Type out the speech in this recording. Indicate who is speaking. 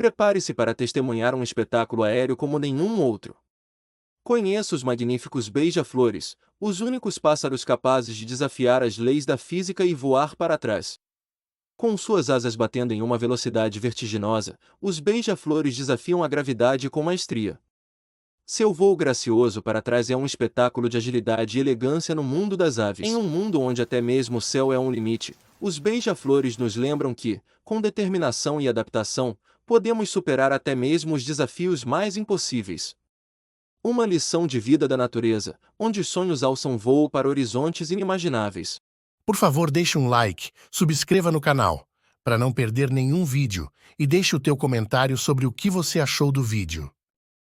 Speaker 1: Prepare-se para testemunhar um espetáculo aéreo como nenhum outro. Conheça os magníficos beija-flores, os únicos pássaros capazes de desafiar as leis da física e voar para trás. Com suas asas batendo em uma velocidade vertiginosa, os beija-flores desafiam a gravidade com maestria. Seu voo gracioso para trás é um espetáculo de agilidade e elegância no mundo das aves. Em um mundo onde até mesmo o céu é um limite, os beija-flores nos lembram que, com determinação e adaptação, podemos superar até mesmo os desafios mais impossíveis. Uma lição de vida da natureza, onde os sonhos alçam voo para horizontes inimagináveis.
Speaker 2: Por favor, deixe um like, subscreva no canal, para não perder nenhum vídeo, e deixe o teu comentário sobre o que você achou do vídeo.